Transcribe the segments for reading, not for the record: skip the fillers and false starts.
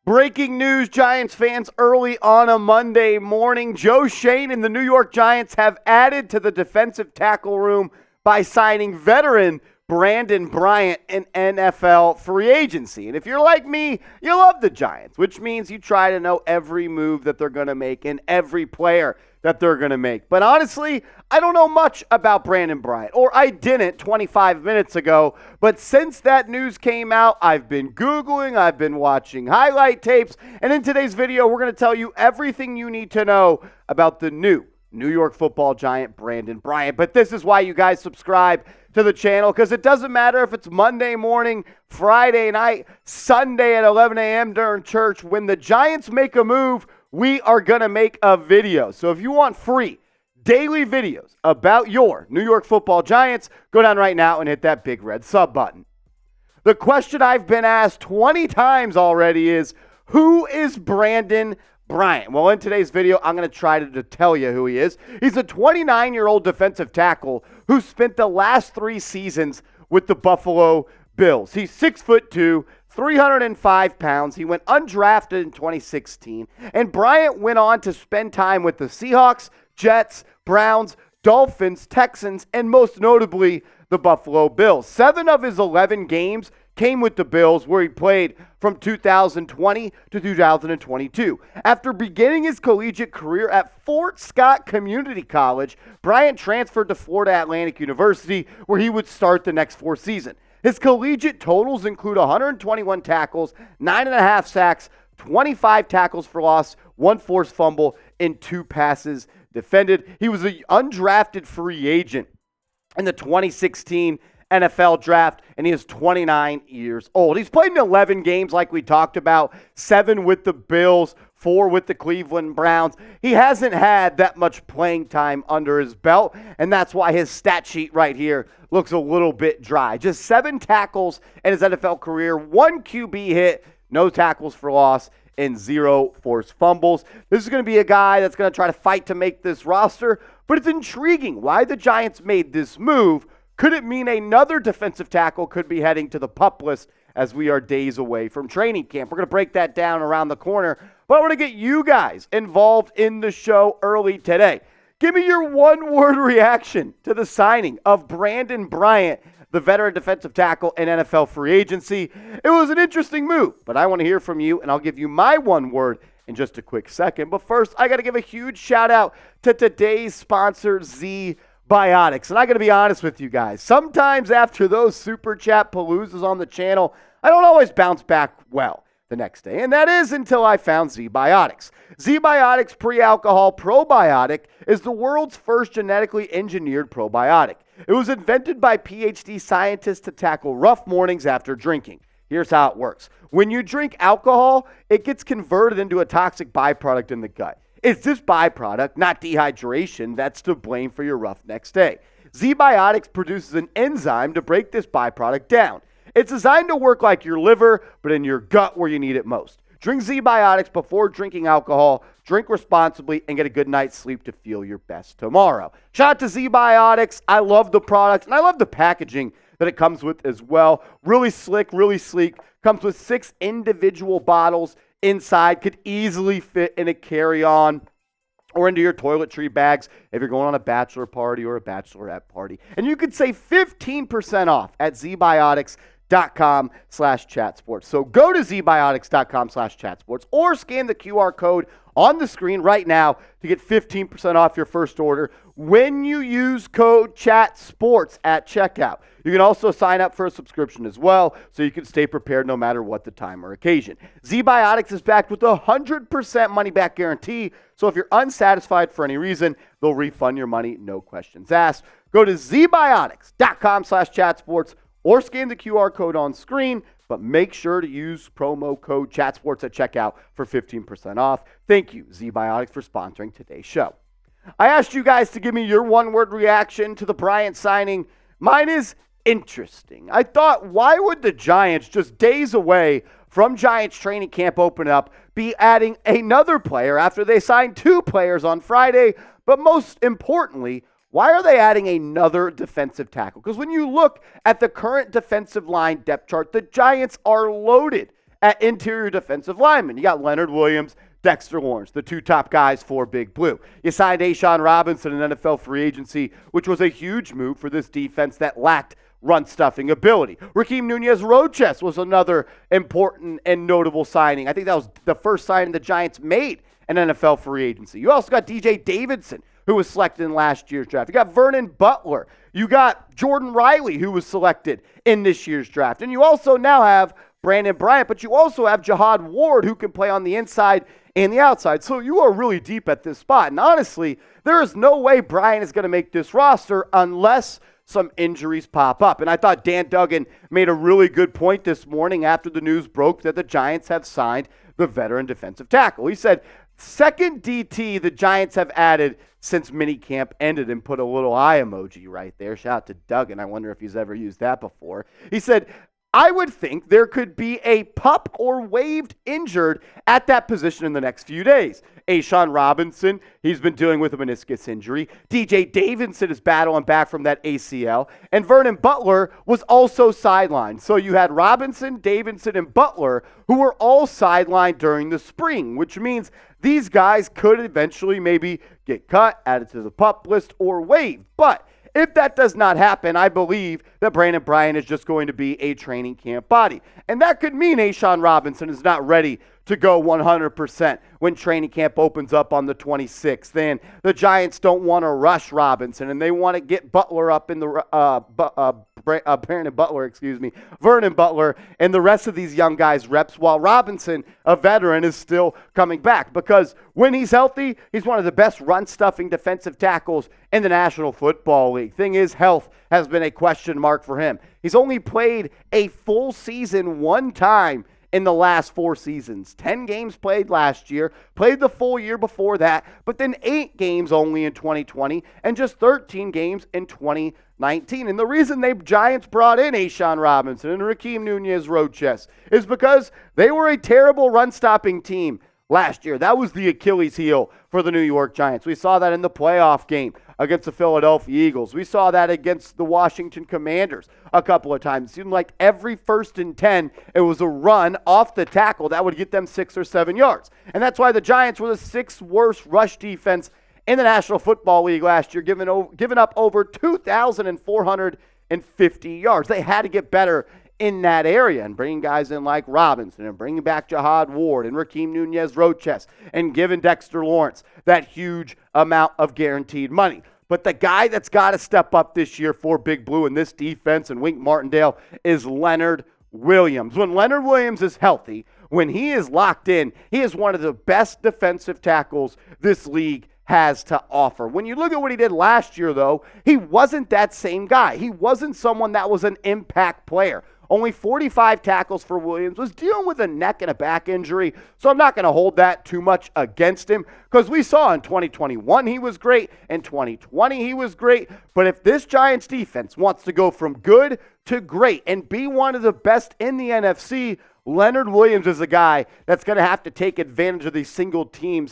Breaking news, Giants fans, early on a Monday morning. Shea and the New York Giants have added to the defensive tackle room by signing veteran Brandin Bryant in NFL free agency. And if you're like me, you love the Giants, which means you try to know every move that they're going to make and every player that they're going to make. But honestly, I don't know much about Brandin Bryant, or I didn't 25 minutes ago. But since that news came out, I've been Googling, I've been watching highlight tapes, and in today's video, we're going to tell you everything you need to know about the new New York Football Giant, Brandin Bryant. But this is why you guys subscribe to the channel, because it doesn't matter if it's Monday morning, Friday night, Sunday at 11 a.m. during church. When the Giants make a move, we are going to make a video. So if you want free daily videos about your New York Football Giants, go down right now and hit that big red sub button. The question I've been asked 20 times already is, who is Brandin Bryant? Well, in today's video, I'm going to try to tell you who he is. He's a 29-year-old defensive tackle who spent the last 3 seasons with the Buffalo Bills. He's 6'2", 305 pounds. He went undrafted in 2016, and Bryant went on to spend time with the Seahawks, Jets, Browns, Dolphins, Texans, and most notably, the Buffalo Bills. 7 of his 11 games came with the Bills, where he played from 2020 to 2022. After beginning his collegiate career at Fort Scott Community College, Bryant transferred to Florida Atlantic University, where he would start the next 4 seasons. His collegiate totals include 121 tackles, 9.5 sacks, 25 tackles for loss, 1 forced fumble, and 2 passes defended. He was an undrafted free agent in the 2016 NFL draft, and he is 29 years old. He's played in 11 games like we talked about, 7 with the Bills, 4 with the Cleveland Browns. He hasn't had that much playing time under his belt, and that's why his stat sheet right here looks a little bit dry. Just 7 tackles in his NFL career, 1 QB hit, no tackles for loss, and 0 forced fumbles. This is going to be a guy that's going to try to fight to make this roster, but it's intriguing why the Giants made this move. Could it mean another defensive tackle could be heading to the PUP list as we are days away from training camp? We're going to break that down around the corner, but I want to get you guys involved in the show early today. Give me your one-word reaction to the signing of Brandin Bryant, the veteran defensive tackle in NFL free agency. It was an interesting move, but I want to hear from you, and I'll give you my one word in just a quick second. But first, I got to give a huge shout-out to today's sponsor, Biotics. And I got to be honest with you guys, sometimes after those super chat paloozas on the channel, I don't always bounce back well the next day. And that is until I found Biotics. Biotics Pre-Alcohol Probiotic is the world's first genetically engineered probiotic. It was invented by PhD scientists to tackle rough mornings after drinking. Here's how it works. When you drink alcohol, it gets converted into a toxic byproduct in the gut. It's this byproduct, not dehydration, that's to blame for your rough next day. Biotics produces an enzyme to break this byproduct down. It's designed to work like your liver, but in your gut where you need it most. Drink Biotics before drinking alcohol, drink responsibly, and get a good night's sleep to feel your best tomorrow. Shout out to Biotics. I love the product, and I love the packaging that it comes with as well. Really slick, really sleek. Comes with 6 individual bottles inside, could easily fit in a carry-on or into your toiletry bags if you're going on a bachelor party or a bachelorette party. And you could save 15% off at zbiotics.com/chatsports. So go to zbiotics.com/chatsports or scan the QR code on the screen right now to get 15% off your first order when you use code CHATSPORTS at checkout. You can also sign up for a subscription as well, so you can stay prepared no matter what the time or occasion. Biotics is backed with a 100% money-back guarantee, so if you're unsatisfied for any reason, they'll refund your money, no questions asked. Go to zbiotics.com/chatsports or scan the QR code on screen, but make sure to use promo code CHATSPORTS at checkout for 15% off. Thank you, Biotics, for sponsoring today's show. I asked you guys to give me your one-word reaction to the Bryant signing. Mine is interesting. I thought, why would the Giants, just days away from Giants training camp open up, be adding another player after they signed 2 players on Friday? But most importantly, why are they adding another defensive tackle? Because when you look at the current defensive line depth chart, the Giants are loaded at interior defensive linemen. You got Leonard Williams, Dexter Lawrence, the two top guys for Big Blue. You signed A'Shawn Robinson in NFL free agency, which was a huge move for this defense that lacked run-stuffing ability. Raheem Nunez-Roches was another important and notable signing. I think that was the first signing the Giants made in NFL free agency. You also got DJ Davidson, who was selected in last year's draft. You got Vernon Butler. You got Jordan Riley, who was selected in this year's draft. And you also now have Brandin Bryant, but you also have Jihad Ward, who can play on the inside and the outside. So you are really deep at this spot. And honestly, there is no way Bryant is going to make this roster unless some injuries pop up. And I thought Dan Duggan made a really good point this morning after the news broke that the Giants have signed the veteran defensive tackle. He said, second DT the Giants have added since minicamp ended, and put a little eye emoji right there. Shout out to Duggan. I wonder if he's ever used that before. He said, I would think there could be a pup or waived injured at that position in the next few days. A'Shawn Robinson, he's been dealing with a meniscus injury. DJ Davidson is battling back from that ACL. And Vernon Butler was also sidelined. So you had Robinson, Davidson, and Butler who were all sidelined during the spring, which means these guys could eventually maybe get cut, added to the pup list, or waived. But if that does not happen, I believe that Brandin Bryant is just going to be a training camp body. And that could mean A'Shawn Robinson is not ready to go 100% when training camp opens up on the 26th. And the Giants don't want to rush Robinson, and they want to get Butler up in the Vernon Butler, and the rest of these young guys reps, while Robinson, a veteran, is still coming back. Because when he's healthy, he's one of the best run-stuffing defensive tackles in the National Football League. Thing is, health has been a question mark for him. He's only played a full season one time in the last 4 seasons. 10 games played last year, played the full year before that, but then 8 games only in 2020, and just 13 games in 2019. And the reason the Giants brought in A'Shawn Robinson and Raheem Nunez-Roches is because they were a terrible run-stopping team last year. That was the Achilles heel for the New York Giants. We saw that in the playoff game against the Philadelphia Eagles. We saw that against the Washington Commanders a couple of times. It seemed like every 1st and 10, it was a run off the tackle that would get them 6 or 7 yards. And that's why the Giants were the 6th worst rush defense in the National Football League last year, giving up over 2,450 yards. They had to get better in that area, and bringing guys in like Robinson and bringing back Jihad Ward and Raheem Nunez-Roches and giving Dexter Lawrence that huge amount of guaranteed money. But the guy that's got to step up this year for Big Blue in this defense and Wink Martindale is Leonard Williams. When Leonard Williams is healthy, when he is locked in, he is one of the best defensive tackles this league has to offer. When you look at what he did last year, though, he wasn't that same guy. He wasn't someone that was an impact player. Only 45 tackles for Williams, was dealing with a neck and a back injury, so I'm not going to hold that too much against him, because we saw in 2021 he was great, in 2020 he was great, but if this Giants defense wants to go from good to great and be one of the best in the NFC, Leonard Williams is a guy that's going to have to take advantage of these single team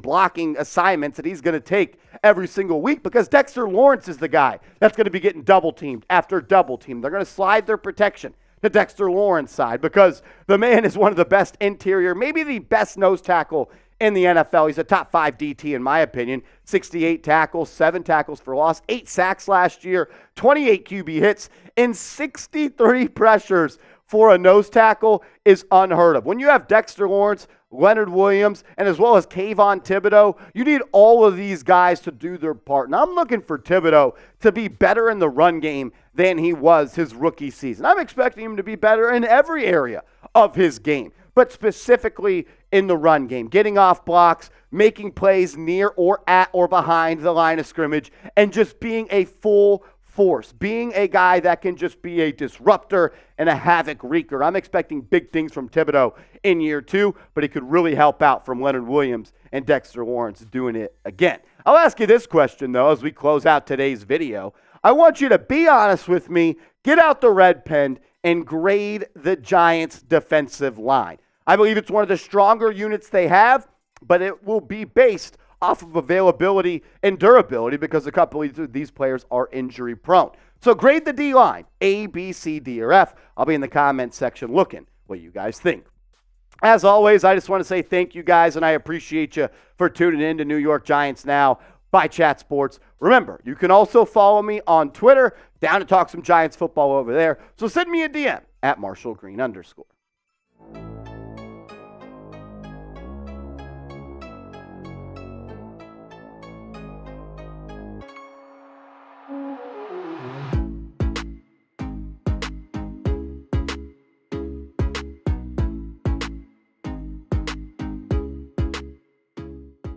blocking assignments that he's going to take every single week, because Dexter Lawrence is the guy that's going to be getting double teamed after double team. They're going to slide their protection to Dexter Lawrence's side because the man is one of the best interior, maybe the best nose tackle in the NFL. He's a top 5 DT in my opinion. 68 tackles, 7 tackles for loss, 8 sacks last year, 28 QB hits, and 63 pressures for a nose tackle is unheard of. When you have Dexter Lawrence, Leonard Williams, and as well as Kayvon Thibodeaux, you need all of these guys to do their part. And I'm looking for Thibodeaux to be better in the run game than he was his rookie season. I'm expecting him to be better in every area of his game, but specifically in the run game, getting off blocks, making plays near or at or behind the line of scrimmage, and just being a full force, being a guy that can just be a disruptor and a havoc wreaker. I'm expecting big things from Thibodeaux in year 2, but he could really help out from Leonard Williams and Dexter Lawrence doing it again. I'll ask you this question, though, as we close out today's video. I want you to be honest with me, get out the red pen, and grade the Giants' defensive line. I believe it's one of the stronger units they have, but it will be based off of availability and durability because a couple of these players are injury prone. So grade the D-line, A, B, C, D, or F. I'll be in the comments section looking what you guys think. As always, I just want to say thank you guys, and I appreciate you for tuning in to New York Giants Now by Chat Sports. Remember, you can also follow me on Twitter, down to talk some Giants football over there. So send me a DM at @MarshallGreen_.